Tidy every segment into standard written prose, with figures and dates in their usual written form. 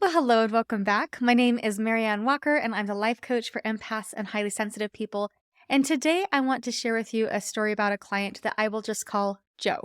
Well, hello and welcome back. My name is Marianne Walker, and I'm the life coach for empaths and highly sensitive people. And today I want to share with you a story about a client that I will just call Joe.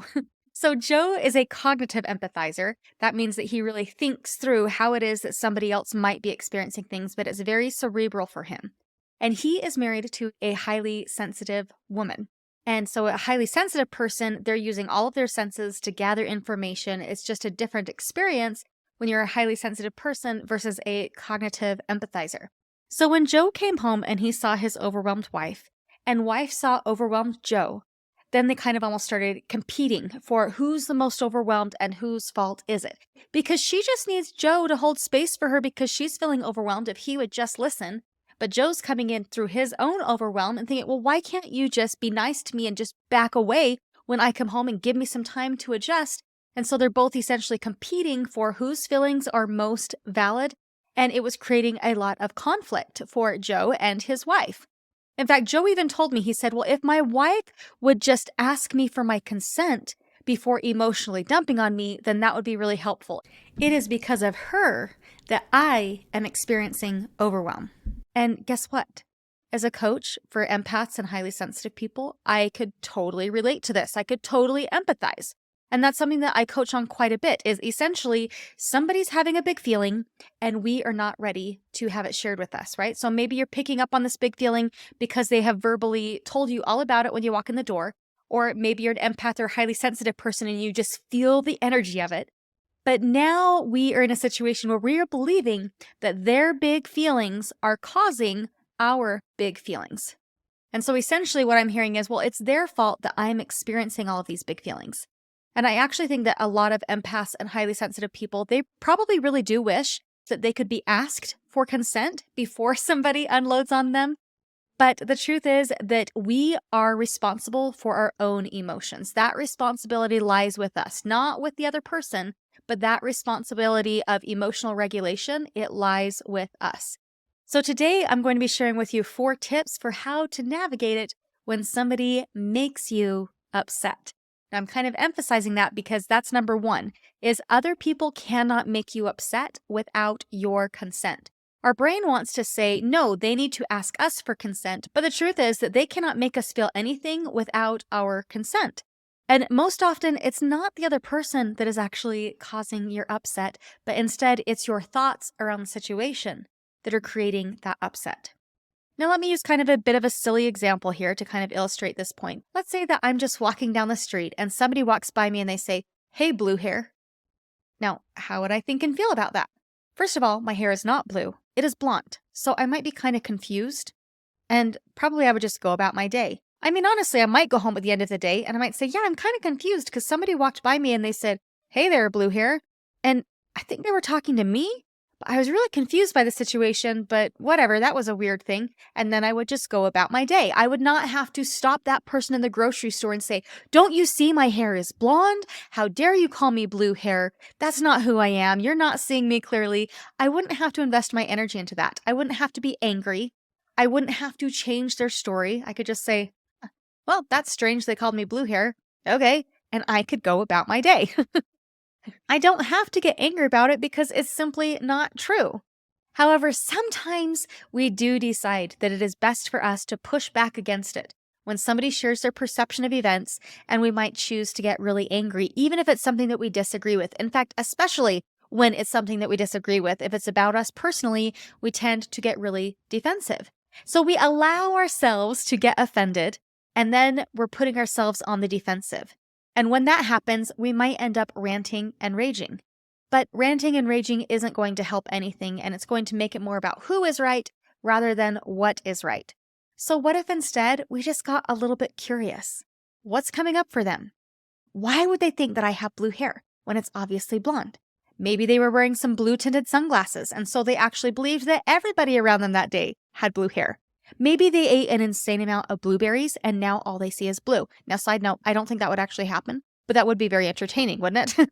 So, Joe is a cognitive empathizer. That means that he really thinks through how it is that somebody else might be experiencing things, but it's very cerebral for him. And he is married to a highly sensitive woman. And so, a highly sensitive person, they're using all of their senses to gather information. It's just a different experience when you're a highly sensitive person versus a cognitive empathizer. So when Joe came home and he saw his overwhelmed wife, and wife saw overwhelmed Joe, then they kind of almost started competing for who's the most overwhelmed and whose fault is it. Because she just needs Joe to hold space for her because she's feeling overwhelmed if he would just listen. But Joe's coming in through his own overwhelm and thinking, well, why can't you just be nice to me and just back away when I come home and give me some time to adjust? And so they're both essentially competing for whose feelings are most valid. And it was creating a lot of conflict for Joe and his wife. In fact, Joe even told me, he said, well, if my wife would just ask me for my consent before emotionally dumping on me, then that would be really helpful. It is because of her that I am experiencing overwhelm. And guess what? As a coach for empaths and highly sensitive people, I could totally relate to this. I could totally empathize. And that's something that I coach on quite a bit, is essentially somebody's having a big feeling and we are not ready to have it shared with us, right? So maybe you're picking up on this big feeling because they have verbally told you all about it when you walk in the door, or maybe you're an empath or highly sensitive person and you just feel the energy of it. But now we are in a situation where we are believing that their big feelings are causing our big feelings. And so essentially what I'm hearing is, well, it's their fault that I'm experiencing all of these big feelings. And I actually think that a lot of empaths and highly sensitive people, they probably really do wish that they could be asked for consent before somebody unloads on them. But the truth is that we are responsible for our own emotions. That responsibility lies with us, not with the other person, but that responsibility of emotional regulation, it lies with us. So today I'm going to be sharing with you 4 tips for how to navigate it when somebody makes you upset. I'm kind of emphasizing that because that's number 1, is other people cannot make you upset without your consent. Our brain wants to say, no, they need to ask us for consent, but the truth is that they cannot make us feel anything without our consent. And most often, it's not the other person that is actually causing your upset, but instead it's your thoughts around the situation that are creating that upset. Now, let me use kind of a bit of a silly example here to kind of illustrate this point. Let's say that I'm just walking down the street and somebody walks by me and they say, hey, blue hair. Now, how would I think and feel about that? First of all, my hair is not blue. It is blonde. So I might be kind of confused and probably I would just go about my day. I mean, honestly, I might go home at the end of the day and I might say, yeah, I'm kind of confused because somebody walked by me and they said, hey there, blue hair. And I think they were talking to me. I was really confused by the situation, but whatever, that was a weird thing. And then I would just go about my day. I would not have to stop that person in the grocery store and say, don't you see my hair is blonde? How dare you call me blue hair? That's not who I am. You're not seeing me clearly. I wouldn't have to invest my energy into that. I wouldn't have to be angry. I wouldn't have to change their story. I could just say, well, that's strange they called me blue hair. Okay. And I could go about my day. I don't have to get angry about it because it's simply not true. However, sometimes we do decide that it is best for us to push back against it when somebody shares their perception of events, and we might choose to get really angry, even if it's something that we disagree with. In fact, especially when it's something that we disagree with, if it's about us personally, we tend to get really defensive. So we allow ourselves to get offended, and then we're putting ourselves on the defensive. And when that happens, we might end up ranting and raging. But ranting and raging isn't going to help anything, and it's going to make it more about who is right rather than what is right. So what if instead we just got a little bit curious? What's coming up for them? Why would they think that I have blue hair when it's obviously blonde? Maybe they were wearing some blue tinted sunglasses, and so they actually believed that everybody around them that day had blue hair. Maybe they ate an insane amount of blueberries and now all they see is blue. Now, side note, I don't think that would actually happen, but that would be very entertaining, wouldn't it?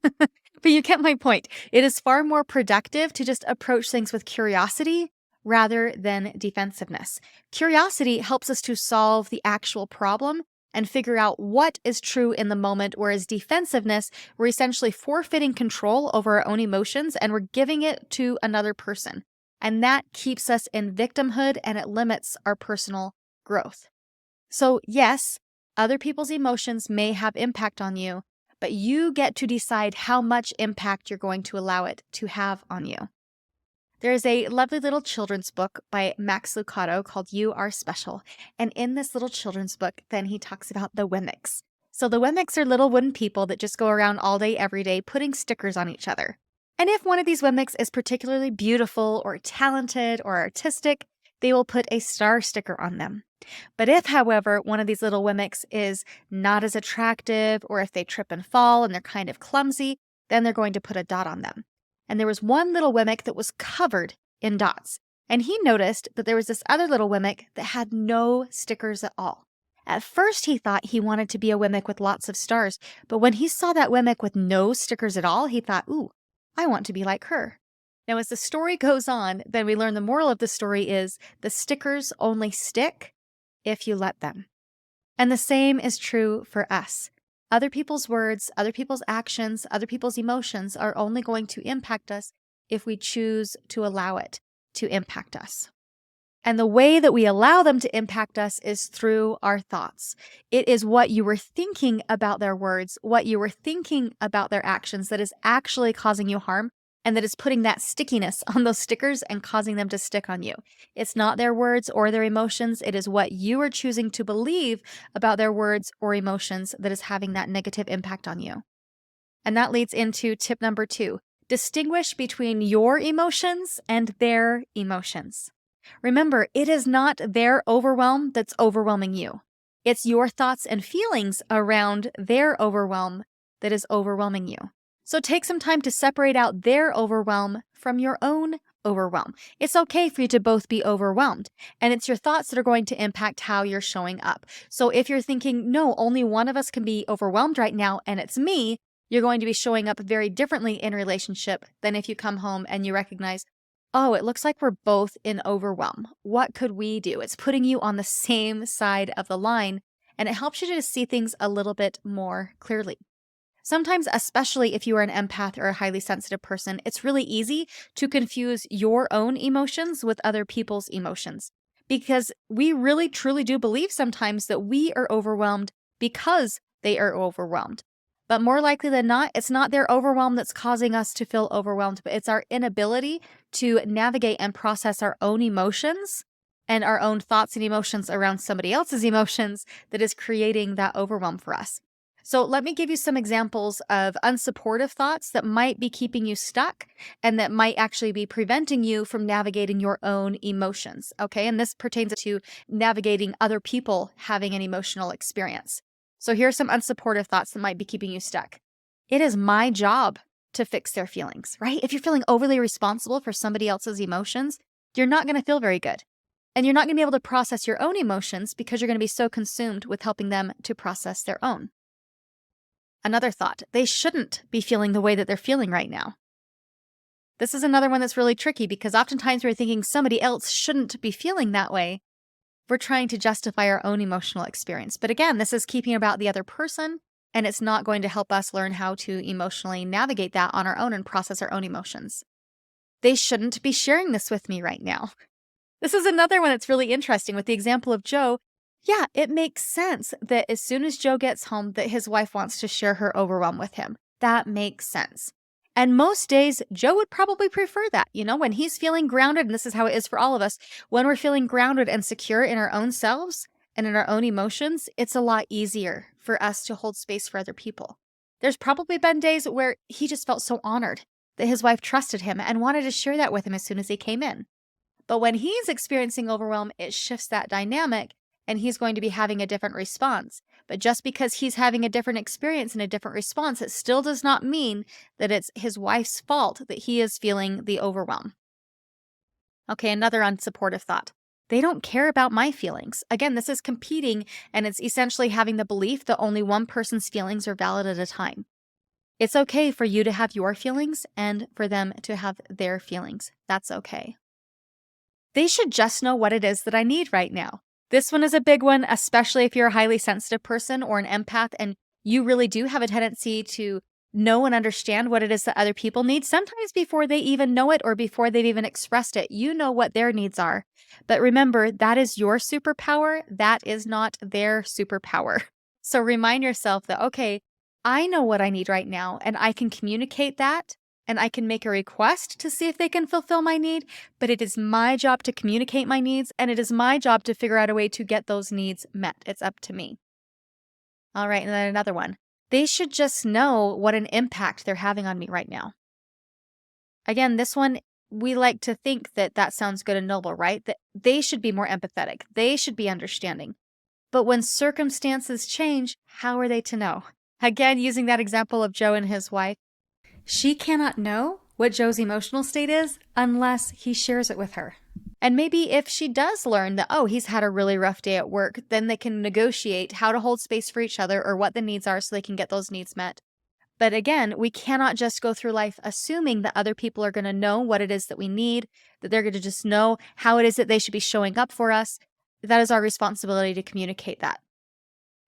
But you get my point. It is far more productive to just approach things with curiosity rather than defensiveness. Curiosity helps us to solve the actual problem and figure out what is true in the moment, whereas defensiveness, we're essentially forfeiting control over our own emotions and we're giving it to another person. And that keeps us in victimhood and it limits our personal growth. So yes, other people's emotions may have impact on you, but you get to decide how much impact you're going to allow it to have on you. There is a lovely little children's book by Max Lucado called You Are Special. And in this little children's book, then he talks about the Wemmicks. So the Wemmicks are little wooden people that just go around all day, every day, putting stickers on each other. And if one of these Wemmicks is particularly beautiful or talented or artistic, they will put a star sticker on them. But if, however, one of these little Wemmicks is not as attractive, or if they trip and fall and they're kind of clumsy, then they're going to put a dot on them. And there was one little Wemmick that was covered in dots. And he noticed that there was this other little Wemmick that had no stickers at all. At first, he thought he wanted to be a Wemmick with lots of stars. But when he saw that Wemmick with no stickers at all, he thought, ooh, I want to be like her. Now, as the story goes on, then we learn the moral of the story is the stickers only stick if you let them. And the same is true for us. Other people's words, other people's actions, other people's emotions are only going to impact us if we choose to allow it to impact us. And the way that we allow them to impact us is through our thoughts. It is what you were thinking about their words, what you were thinking about their actions that is actually causing you harm, and that is putting that stickiness on those stickers and causing them to stick on you. It's not their words or their emotions. It is what you are choosing to believe about their words or emotions that is having that negative impact on you. And that leads into tip number 2. Distinguish between your emotions and their emotions. Remember, it is not their overwhelm that's overwhelming you. It's your thoughts and feelings around their overwhelm that is overwhelming you. So take some time to separate out their overwhelm from your own overwhelm. It's okay for you to both be overwhelmed, and it's your thoughts that are going to impact how you're showing up. So if you're thinking, no, only one of us can be overwhelmed right now, and it's me, you're going to be showing up very differently in a relationship than if you come home and you recognize, oh, it looks like we're both in overwhelm. What could we do? It's putting you on the same side of the line, and it helps you to see things a little bit more clearly. Sometimes, especially if you are an empath or a highly sensitive person, it's really easy to confuse your own emotions with other people's emotions. Because we really truly do believe sometimes that we are overwhelmed because they are overwhelmed. But more likely than not, it's not their overwhelm that's causing us to feel overwhelmed, but it's our inability to navigate and process our own emotions and our own thoughts and emotions around somebody else's emotions that is creating that overwhelm for us. So let me give you some examples of unsupportive thoughts that might be keeping you stuck and that might actually be preventing you from navigating your own emotions, okay? And this pertains to navigating other people having an emotional experience. So here are some unsupportive thoughts that might be keeping you stuck. It is my job to fix their feelings, right? If you're feeling overly responsible for somebody else's emotions, you're not going to feel very good. And you're not going to be able to process your own emotions because you're going to be so consumed with helping them to process their own. Another thought, they shouldn't be feeling the way that they're feeling right now. This is another one that's really tricky because oftentimes we're thinking somebody else shouldn't be feeling that way. We're trying to justify our own emotional experience. But again, this is keeping about the other person, and it's not going to help us learn how to emotionally navigate that on our own and process our own emotions. They shouldn't be sharing this with me right now. This is another one that's really interesting with the example of Joe. Yeah, it makes sense that as soon as Joe gets home that his wife wants to share her overwhelm with him. That makes sense. And most days, Joe would probably prefer that. You know, when he's feeling grounded, and this is how it is for all of us, when we're feeling grounded and secure in our own selves and in our own emotions, it's a lot easier for us to hold space for other people. There's probably been days where he just felt so honored that his wife trusted him and wanted to share that with him as soon as he came in. But when he's experiencing overwhelm, it shifts that dynamic. And he's going to be having a different response. But just because he's having a different experience and a different response, it still does not mean that it's his wife's fault that he is feeling the overwhelm. Okay, another unsupportive thought. They don't care about my feelings. Again, this is competing, and it's essentially having the belief that only one person's feelings are valid at a time. It's okay for you to have your feelings and for them to have their feelings. That's okay. They should just know what it is that I need right now. This one is a big one, especially if you're a highly sensitive person or an empath and you really do have a tendency to know and understand what it is that other people need, sometimes before they even know it or before they've even expressed it. You know what their needs are. But remember, that is your superpower. That is not their superpower. So remind yourself that, okay, I know what I need right now, and I can communicate that, and I can make a request to see if they can fulfill my need, but it is my job to communicate my needs, and it is my job to figure out a way to get those needs met. It's up to me. All right, and then another one. They should just know what an impact they're having on me right now. Again, this one, we like to think that that sounds good and noble, right? That they should be more empathetic. They should be understanding. But when circumstances change, how are they to know? Again, using that example of Joe and his wife, she cannot know what Joe's emotional state is unless he shares it with her. And maybe if she does learn that, oh, he's had a really rough day at work, then they can negotiate how to hold space for each other or what the needs are so they can get those needs met. But again, we cannot just go through life assuming that other people are going to know what it is that we need, that they're going to just know how it is that they should be showing up for us. That is our responsibility to communicate that.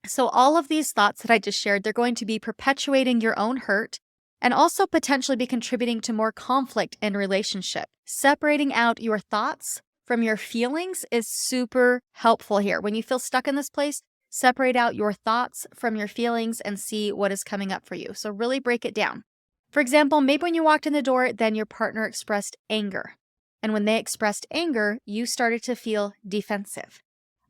So all of these thoughts that I just shared, they're going to be perpetuating your own hurt and also potentially be contributing to more conflict in relationship. Separating out your thoughts from your feelings is super helpful here. When you feel stuck in this place, separate out your thoughts from your feelings and see what is coming up for you. So really break it down. For example, maybe when you walked in the door, then your partner expressed anger. And when they expressed anger, you started to feel defensive.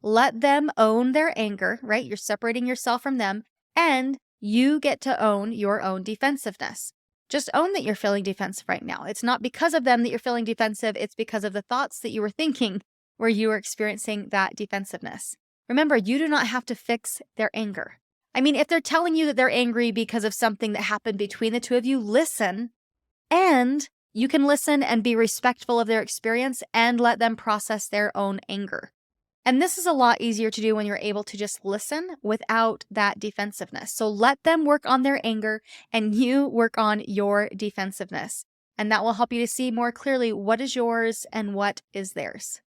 Let them own their anger, right? You're separating yourself from them, and you get to own your own defensiveness. Just own that you're feeling defensive right now. It's not because of them that you're feeling defensive. It's because of the thoughts that you were thinking where you were experiencing that defensiveness. Remember, you do not have to fix their anger. I mean, if they're telling you that they're angry because of something that happened between the two of you, listen. And you can listen and be respectful of their experience and let them process their own anger. And this is a lot easier to do when you're able to just listen without that defensiveness. So let them work on their anger and you work on your defensiveness. And that will help you to see more clearly what is yours and what is theirs.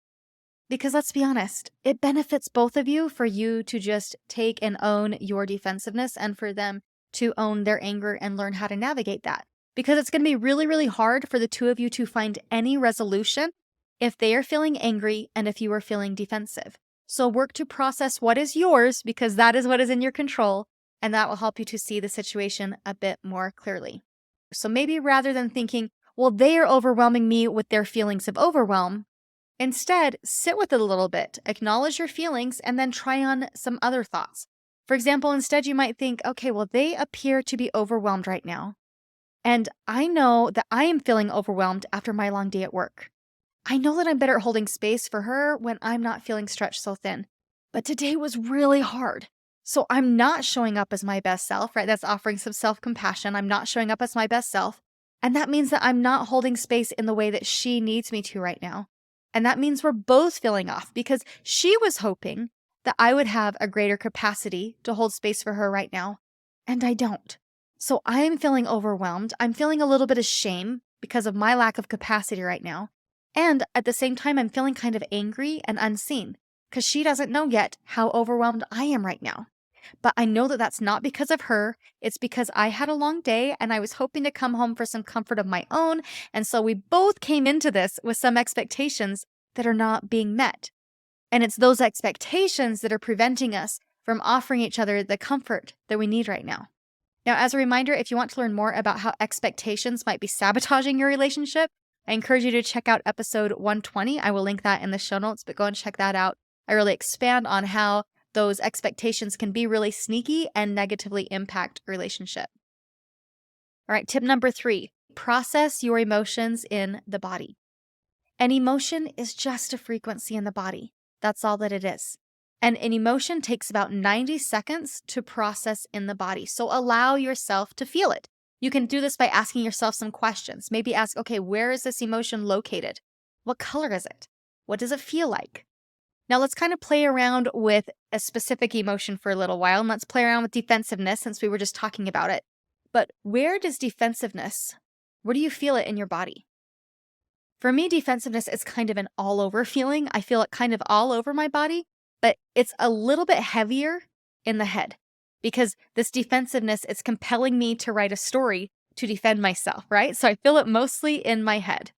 Because let's be honest, it benefits both of you for you to just take and own your defensiveness and for them to own their anger and learn how to navigate that. Because it's going to be really, really hard for the two of you to find any resolution if they are feeling angry and if you are feeling defensive. So work to process what is yours because that is what is in your control, and that will help you to see the situation a bit more clearly. So maybe rather than thinking, well, they are overwhelming me with their feelings of overwhelm, instead, sit with it a little bit, acknowledge your feelings, and then try on some other thoughts. For example, instead you might think, okay, well, they appear to be overwhelmed right now. And I know that I am feeling overwhelmed after my long day at work. I know that I'm better at holding space for her when I'm not feeling stretched so thin. But today was really hard. So I'm not showing up as my best self, right? That's offering some self-compassion. I'm not showing up as my best self. And that means that I'm not holding space in the way that she needs me to right now. And that means we're both feeling off because she was hoping that I would have a greater capacity to hold space for her right now. And I don't. So I'm feeling overwhelmed. I'm feeling a little bit of shame because of my lack of capacity right now. And at the same time, I'm feeling kind of angry and unseen because she doesn't know yet how overwhelmed I am right now. But I know that that's not because of her. It's because I had a long day and I was hoping to come home for some comfort of my own. And so we both came into this with some expectations that are not being met. And it's those expectations that are preventing us from offering each other the comfort that we need right now. Now, as a reminder, if you want to learn more about how expectations might be sabotaging your relationship, I encourage you to check out episode 120. I will link that in the show notes, but go and check that out. I really expand on how those expectations can be really sneaky and negatively impact a relationship. All right, tip number 3, process your emotions in the body. An emotion is just a frequency in the body. That's all that it is. And an emotion takes about 90 seconds to process in the body. So allow yourself to feel it. You can do this by asking yourself some questions. Maybe ask, okay, where is this emotion located? What color is it? What does it feel like? Now let's kind of play around with a specific emotion for a little while, and let's play around with defensiveness since we were just talking about it. But where do you feel it in your body? For me, defensiveness is kind of an all over feeling. I feel it kind of all over my body, but it's a little bit heavier in the head because this defensiveness is compelling me to write a story to defend myself, right? So I feel it mostly in my head.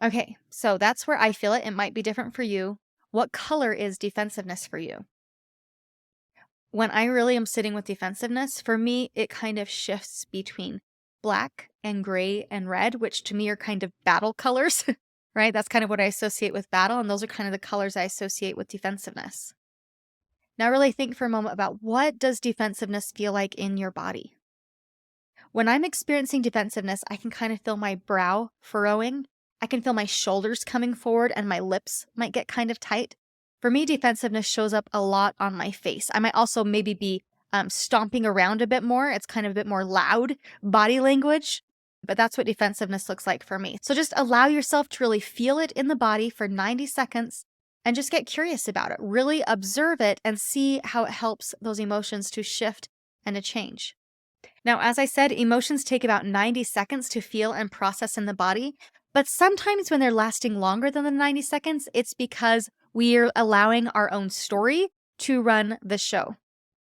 Okay, so that's where I feel it. It might be different for you. What color is defensiveness for you? When I really am sitting with defensiveness, for me, it kind of shifts between black and gray and red, which to me are kind of battle colors, right? That's kind of what I associate with battle, and those are kind of the colors I associate with defensiveness. Now, really think for a moment about what does defensiveness feel like in your body? When I'm experiencing defensiveness, I can kind of feel my brow furrowing. I can feel my shoulders coming forward and my lips might get kind of tight. For me, defensiveness shows up a lot on my face. I might also maybe be stomping around a bit more. It's kind of a bit more loud body language, but that's what defensiveness looks like for me. So just allow yourself to really feel it in the body for 90 seconds and just get curious about it. Really observe it and see how it helps those emotions to shift and to change. Now, as I said, emotions take about 90 seconds to feel and process in the body, but sometimes when they're lasting longer than the 90 seconds, it's because we are allowing our own story to run the show.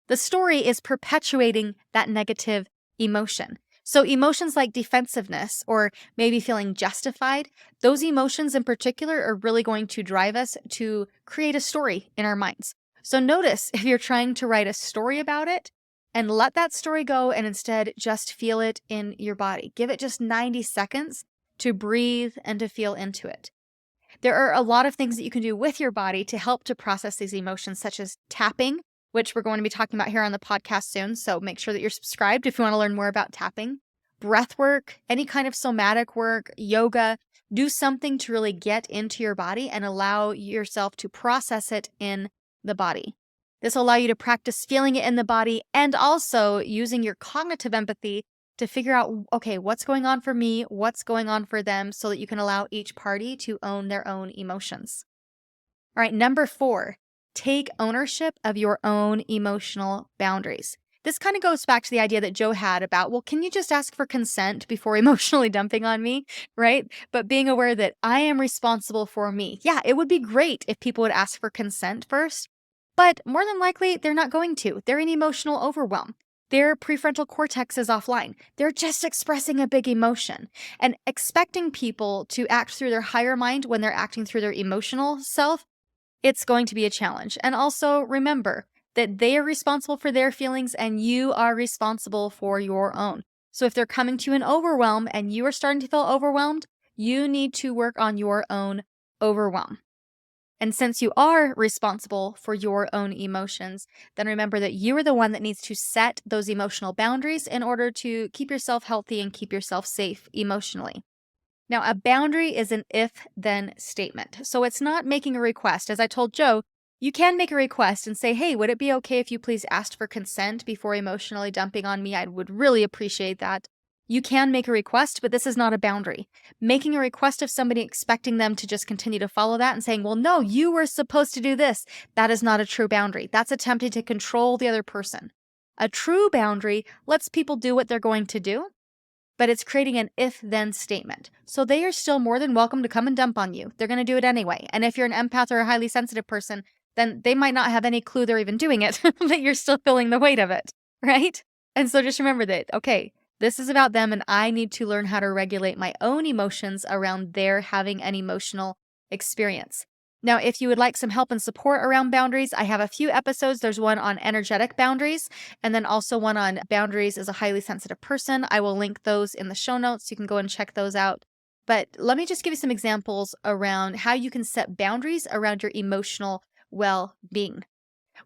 The story is perpetuating that negative emotion. So emotions like defensiveness or maybe feeling justified, those emotions in particular are really going to drive us to create a story in our minds. So notice if you're trying to write a story about it, and let that story go and instead just feel it in your body. Give it just 90 seconds to breathe and to feel into it. There are a lot of things that you can do with your body to help to process these emotions, such as tapping, which we're going to be talking about here on the podcast soon. So make sure that you're subscribed if you want to learn more about tapping. Breath work, any kind of somatic work, yoga, do something to really get into your body and allow yourself to process it in the body. This will allow you to practice feeling it in the body and also using your cognitive empathy to figure out, okay, what's going on for me, what's going on for them, so that you can allow each party to own their own emotions. All right, number 4, take ownership of your own emotional boundaries. This kind of goes back to the idea that Joe had about, well, can you just ask for consent before emotionally dumping on me, right? But being aware that I am responsible for me. Yeah, it would be great if people would ask for consent first, but more than likely, they're not going to. They're in emotional overwhelm. Their prefrontal cortex is offline. They're just expressing a big emotion. And expecting people to act through their higher mind when they're acting through their emotional self, it's going to be a challenge. And also remember that they are responsible for their feelings and you are responsible for your own. So if they're coming to you in overwhelm and you are starting to feel overwhelmed, you need to work on your own overwhelm. And since you are responsible for your own emotions, then remember that you are the one that needs to set those emotional boundaries in order to keep yourself healthy and keep yourself safe emotionally. Now, a boundary is an if-then statement. So it's not making a request. As I told Joe, you can make a request and say, hey, would it be okay if you please asked for consent before emotionally dumping on me? I would really appreciate that. You can make a request, but this is not a boundary. Making a request of somebody, expecting them to just continue to follow that and saying, well, no, you were supposed to do this. That is not a true boundary. That's attempting to control the other person. A true boundary lets people do what they're going to do, but it's creating an if-then statement. So they are still more than welcome to come and dump on you. They're going to do it anyway. And if you're an empath or a highly sensitive person, then they might not have any clue they're even doing it, but you're still feeling the weight of it, right? And so just remember that, okay, this is about them and I need to learn how to regulate my own emotions around their having an emotional experience. Now, if you would like some help and support around boundaries, I have a few episodes. There's one on energetic boundaries and then also one on boundaries as a highly sensitive person. I will link those in the show notes. You can go and check those out. But let me just give you some examples around how you can set boundaries around your emotional well-being.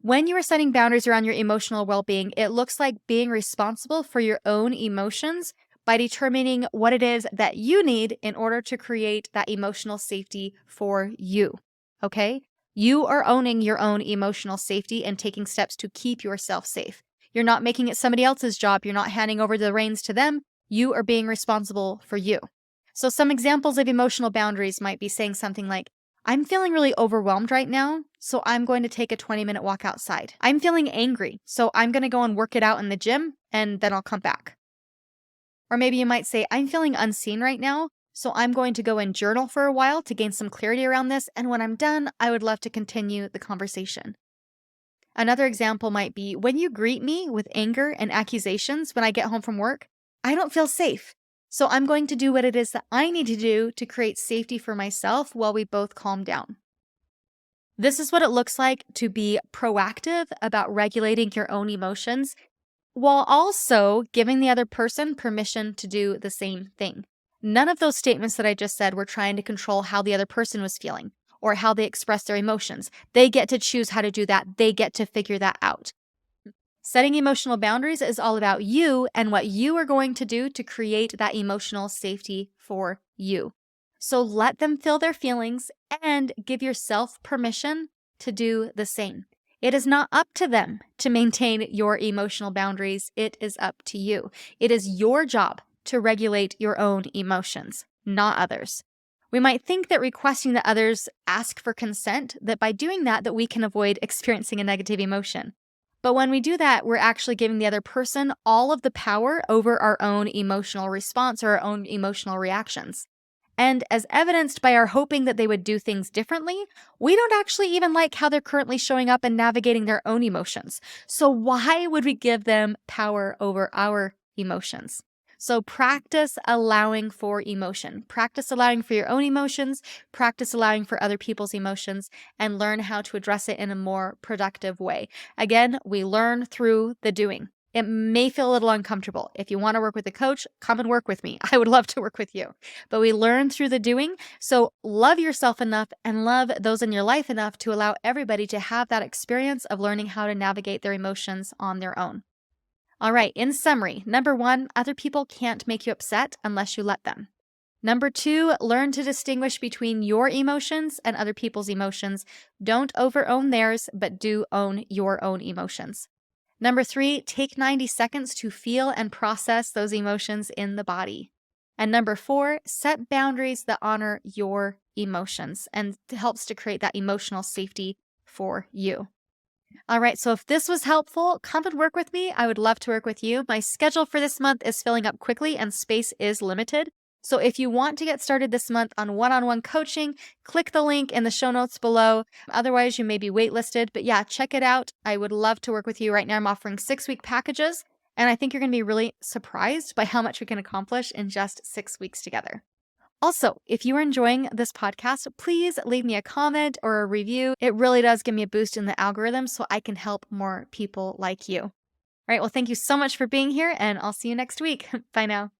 When you are setting boundaries around your emotional well-being, it looks like being responsible for your own emotions by determining what it is that you need in order to create that emotional safety for you. Okay? You are owning your own emotional safety and taking steps to keep yourself safe. You're not making it somebody else's job. You're not handing over the reins to them. You are being responsible for you. So some examples of emotional boundaries might be saying something like, I'm feeling really overwhelmed right now, so I'm going to take a 20-minute walk outside. I'm feeling angry, so I'm going to go and work it out in the gym, and then I'll come back. Or maybe you might say, I'm feeling unseen right now, So I'm going to go and journal for a while to gain some clarity around this. And when I'm done, I would love to continue the conversation. Another example might be when you greet me with anger and accusations when I get home from work, I don't feel safe. So I'm going to do what it is that I need to do to create safety for myself while we both calm down. This is what it looks like to be proactive about regulating your own emotions while also giving the other person permission to do the same thing. None of those statements that I just said were trying to control how the other person was feeling or how they express their emotions. They get to choose how to do that. They get to figure that out. Setting emotional boundaries is all about you and what you are going to do to create that emotional safety for you. So let them feel their feelings and give yourself permission to do the same. It is not up to them to maintain your emotional boundaries. It is up to you. It is your job to regulate your own emotions, not others. We might think that requesting that others ask for consent, that by doing that we can avoid experiencing a negative emotion. But when we do that, we're actually giving the other person all of the power over our own emotional response or our own emotional reactions. And as evidenced by our hoping that they would do things differently, we don't actually even like how they're currently showing up and navigating their own emotions. So why would we give them power over our emotions? So practice allowing for emotion. Practice allowing for your own emotions, practice allowing for other people's emotions, and learn how to address it in a more productive way. Again, we learn through the doing. It may feel a little uncomfortable. If you want to work with a coach, come and work with me. I would love to work with you. But we learn through the doing. So love yourself enough and love those in your life enough to allow everybody to have that experience of learning how to navigate their emotions on their own. All right, in summary, number 1, other people can't make you upset unless you let them. Number 2, learn to distinguish between your emotions and other people's emotions. Don't over-own theirs, but do own your own emotions. Number 3, take 90 seconds to feel and process those emotions in the body. And number 4, set boundaries that honor your emotions and helps to create that emotional safety for you. All right, so if this was helpful, come and work with me. I would love to work with you. My schedule for this month is filling up quickly and space is limited. So if you want to get started this month on one-on-one coaching, click the link in the show notes below. Otherwise, you may be waitlisted. But yeah, check it out. I would love to work with you. Right now, I'm offering 6-week packages, and I think you're going to be really surprised by how much we can accomplish in just 6 weeks together. Also, if you are enjoying this podcast, please leave me a comment or a review. It really does give me a boost in the algorithm so I can help more people like you. All right, well, thank you so much for being here, and I'll see you next week. Bye now.